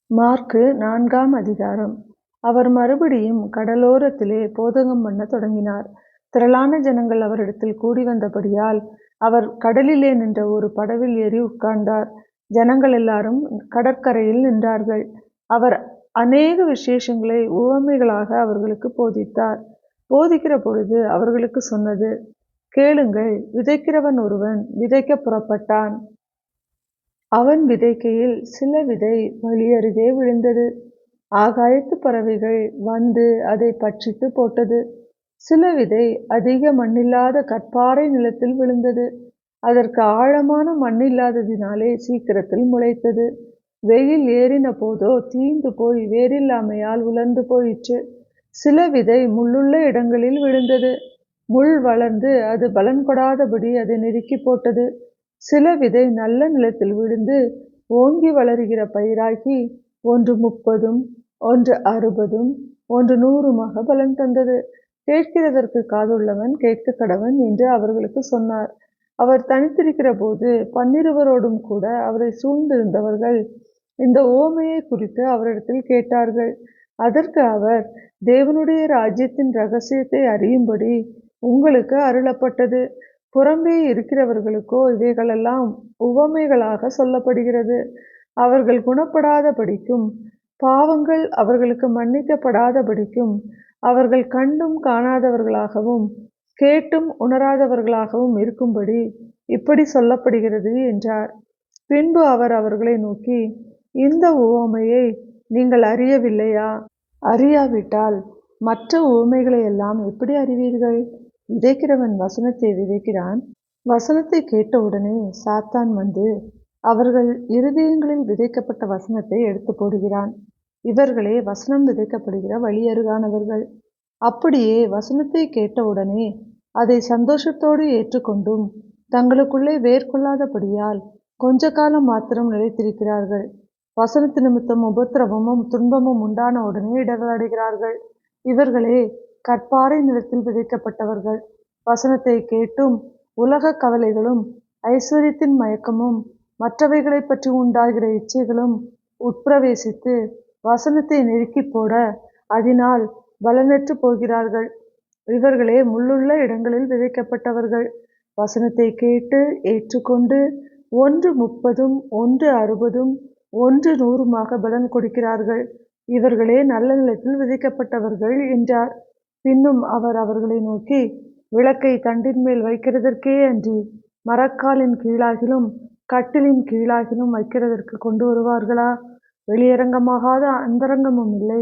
மாற்கு 4ஆம் அதிகாரம். அவர் மறுபடியும் கடலோரத்திலே போதகம் பண்ணத் தொடங்கினார். திரளான ஜனங்கள் அவரிடத்தில் கூடி வந்தபடியால் அவர் கடலிலே நின்ற ஒரு படவில் ஏறி உட்கார்ந்தார். ஜனங்கள் எல்லாரும் கடற்கரையில் நின்றார்கள். அவர் அநேக விசேஷங்களை உவமைகளாக அவர்களுக்கு போதித்தார். போதிக்கிற பொழுது அவர்களுக்கு சொன்னது, கேளுங்கள். விதைக்கிறவன் ஒருவன் விதைக்கப் புறப்பட்டான். அவன் விதைக்கையில் சில விதை வழியருகே விழுந்தது. ஆகாயத்துப் பறவைகள் வந்து அதைப் பட்சித்துப் போட்டது. சில விதை அதிக மண்ணில்லாத கற்பாறை நிலத்தில் விழுந்தது. அதற்கு ஆழமான மண்ணில்லாததினாலே சீக்கிரத்தில் முளைத்தது. வெயில் ஏறின போதோ தீந்து போய் வேரில்லாமையால் உலர்ந்து போயிற்று. சில விதை முள்ளுள்ள இடங்களில் விழுந்தது. முள் வளர்ந்து அது பலன் கொடாதபடி அதை நெருக்கிப் போட்டது. சில விதை நல்ல நிலத்தில் விழுந்து ஓங்கி வளருகிற பயிராகி ஒன்று 30, ஒன்று 60, ஒன்று 100 பலன் தந்தது. கேட்கிறதற்கு காதுள்ளவன் கேட்க கடவன் என்று அவர்களுக்கு சொன்னார். அவர் தனித்திருக்கிற போது 12 கூட அவரை சூழ்ந்திருந்தவர்கள் இந்த உவமையை குறித்து அவரிடத்தில் கேட்டார்கள். அதற்கு அவர், தேவனுடைய ராஜ்யத்தின் இரகசியத்தை அறியும்படி உங்களுக்கு அருளப்பட்டது. புறம்பே இருக்கிறவர்களுக்கோ இவைகளெல்லாம் உவமைகளாக சொல்லப்படுகிறது. அவர்கள் குணப்படாதபடிக்கும் பாவங்கள் அவர்களுக்கு மன்னிக்கப்படாதபடிக்கும் அவர்கள் கண்டும் காணாதவர்களாகவும் கேட்டும் உணராதவர்களாகவும் இருக்கும்படி இப்படி சொல்லப்படுகிறது என்றார். பின்பு அவர் அவர்களை நோக்கி, இந்த உவமையை நீங்கள் அறியவில்லையா? அறியாவிட்டால் மற்ற உவமைகளையெல்லாம் எப்படி அறிவீர்கள்? விதைக்கிறவன் வசனத்தை விதைக்கிறான். வசனத்தை கேட்டவுடனே சாத்தான் வந்து அவர்கள் இருதயங்களில் விதைக்கப்பட்ட வசனத்தை எடுத்து போடுகிறான். இவர்களே வசனம் விதைக்கப்படுகிற வழியருகானவர்கள். அப்படியே வசனத்தை கேட்டவுடனே அதை சந்தோஷத்தோடு ஏற்றுக்கொண்டும் தங்களுக்குள்ளே வேர்கொள்ளாதபடியால் கொஞ்ச காலம் மாத்திரம் நிலைத்திருக்கிறார்கள். வசனத்து நிமித்தம் உபத்திரவமும் துன்பமும் உண்டான உடனே இடரடைகிறார்கள். இவர்களே கற்பாறை நிலத்தில் விதைக்கப்பட்டவர்கள். வசனத்தை கேட்டும் உலக கவலைகளும் ஐஸ்வர்யத்தின் மயக்கமும் மற்றவைகளை பற்றி உண்டாகிற இச்சைகளும் உட்பிரவேசித்து வசனத்தை நெருக்கி போட அதனால் பலனற்று போகிறார்கள். இவர்களே முள்ளுள்ள இடங்களில் விதைக்கப்பட்டவர்கள். வசனத்தை கேட்டு ஏற்றுக்கொண்டு ஒன்று 30, ஒன்று 60, ஒன்று 100 பலன் கொடுக்கிறார்கள். இவர்களே நல்ல நிலத்தில் விதைக்கப்பட்டவர்கள் என்றார். பின்னும் அவர் அவர்களை நோக்கி, விளக்கை தண்டின் மேல் வைக்கிறதற்கே அன்றி மரக்காலின் கீழாகிலும் கட்டிலின் கீழாகிலும் வைக்கிறதற்கு கொண்டு வருவார்களா? வெளியரங்கமாகாத அந்தரங்கமும் இல்லை,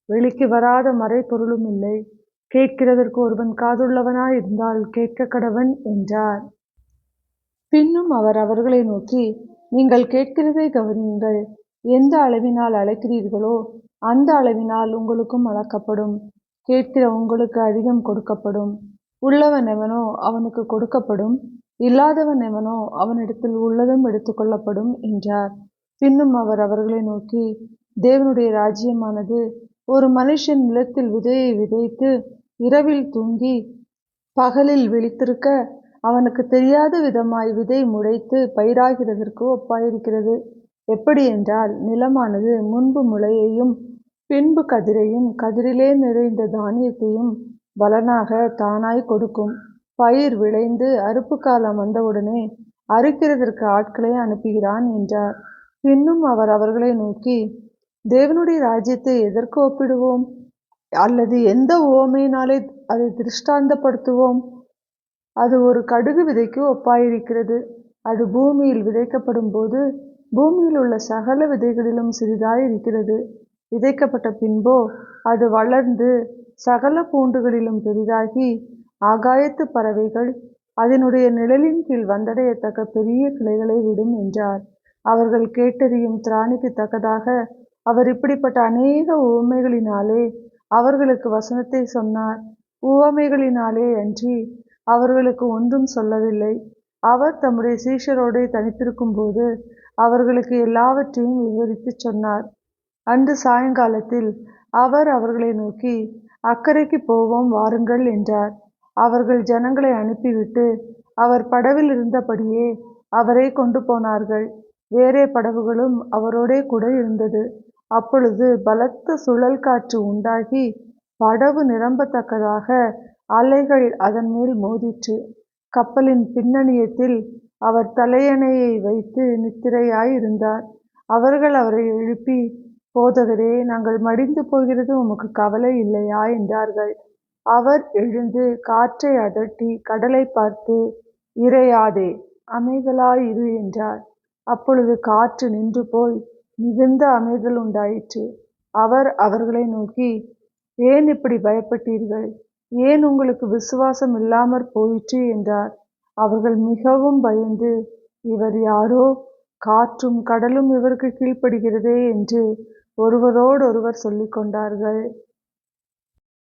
வெளிக்கு வராத மறைபொருளும் இல்லை. கேட்கிறதற்கு ஒருவன் காதுள்ளவனாய் இருந்தால் கேட்க கடவன் என்றார். பின்னும் அவர் அவர்களை நோக்கி, நீங்கள் கேட்கிறதை கவனியுங்கள். எந்த அளவினால் அளக்கிறீர்களோ அந்த அளவினால் உங்களுக்கும் அளக்கப்படும். கேட்கிற உங்களுக்கு அதிகம் கொடுக்கப்படும். உள்ளவன் எவனோ அவனுக்கு கொடுக்கப்படும், இல்லாதவன் எவனோ அவனிடத்தில் உள்ளதும் எடுத்துக்கொள்ளப்படும் என்றார். பின்னும் அவர் அவர்களை நோக்கி, தேவனுடைய ராஜ்யமானது ஒரு மனுஷன் நிலத்தில் விதையை விதைத்து இரவில் தூங்கி பகலில் விழித்திருக்க அவனுக்கு தெரியாத விதமாய் விதை முளைத்து பயிராகிறதற்கு ஒப்பாயிருக்கிறது. எப்படி என்றால், நிலமானது முன்பு முளையையும் பின்பு கதிரையும் கதிரிலே நிறைந்த தானியத்தையும் பலனாக தானாய் கொடுக்கும். பயிர் விளைந்து அறுப்பு காலம் வந்தவுடனே அறுக்கிறதற்கு ஆட்களை அனுப்புகிறான் என்றார். பின்னும் அவர் அவர்களை நோக்கி, தேவனுடைய ராஜ்யத்தை எதற்கு ஒப்பிடுவோம்? அல்லது எந்த உவமையினாலே அதை திருஷ்டாந்தப்படுத்துவோம்? அது ஒரு கடுகு விதைக்கு ஒப்பாயிருக்கிறது. அது பூமியில் விதைக்கப்படும் போது பூமியில் உள்ள சகல விதைகளிலும் சிறிதாய் இருக்கிறது. விதைக்கப்பட்ட பின்போ அது வளர்ந்து சகல பூண்டுகளிலும் பெரிதாகி ஆகாயத்து பறவைகள் அதனுடைய நிழலின் கீழ் வந்தடையத்தக்க பெரிய கிளைகளை விடும் என்றார். அவர்கள் கேட்டறியும் திராணிக்கு தக்கதாக அவர் இப்படிப்பட்ட அநேக உவமைகளினாலே அவர்களுக்கு வசனத்தை சொன்னார். உவமைகளினாலே அன்றி அவர்களுக்கு ஒன்றும் சொல்லவில்லை. அவர் தம்முடைய சீஷரோடு தனித்திருக்கும் போது அவர்களுக்கு எல்லாவற்றையும் விவரித்து சொன்னார். அன்று சாயங்காலத்தில் அவர் அவர்களை நோக்கி, அக்கரைக்கு போவோம் வாருங்கள் என்றார். அவர்கள் ஜனங்களை அனுப்பிவிட்டு அவர் படவில் இருந்தபடியே அவரை கொண்டு போனார்கள். வேறே படகுகளும் அவரோடே கூட இருந்தது. அப்பொழுது பலத்த சுழல் காற்று உண்டாகி படவு நிரம்பத்தக்கதாக அலைகள் அதன் மேல் மோதிற்று. கப்பலின் பின்னணியத்தில் அவர் தலையணையை வைத்து நித்திரையாயிருந்தார். அவர்கள் அவரை எழுப்பி, போதகரே, நாங்கள் மடிந்து போகிறது உமக்கு கவலை இல்லையா என்றார்கள். அவர் எழுந்து காற்றை அதட்டி கடலை பார்த்து, இரையாதே, அமைதலாயிரு என்றார். அப்பொழுது காற்று நின்று போய் மிகுந்த அமைதல் உண்டாயிற்று. அவர் அவர்களை நோக்கி, ஏன் இப்படி பயப்பட்டீர்கள்? ஏன் உங்களுக்கு விசுவாசம் இல்லாமற் போயிற்று என்றார். அவர்கள் மிகவும் பயந்து, இவர் யாரோ, காற்றும் கடலும் இவருக்கு கீழ்ப்படுகிறதே என்று ஒருவரோடொருவர் சொல்லிக் கொண்டார்கள்.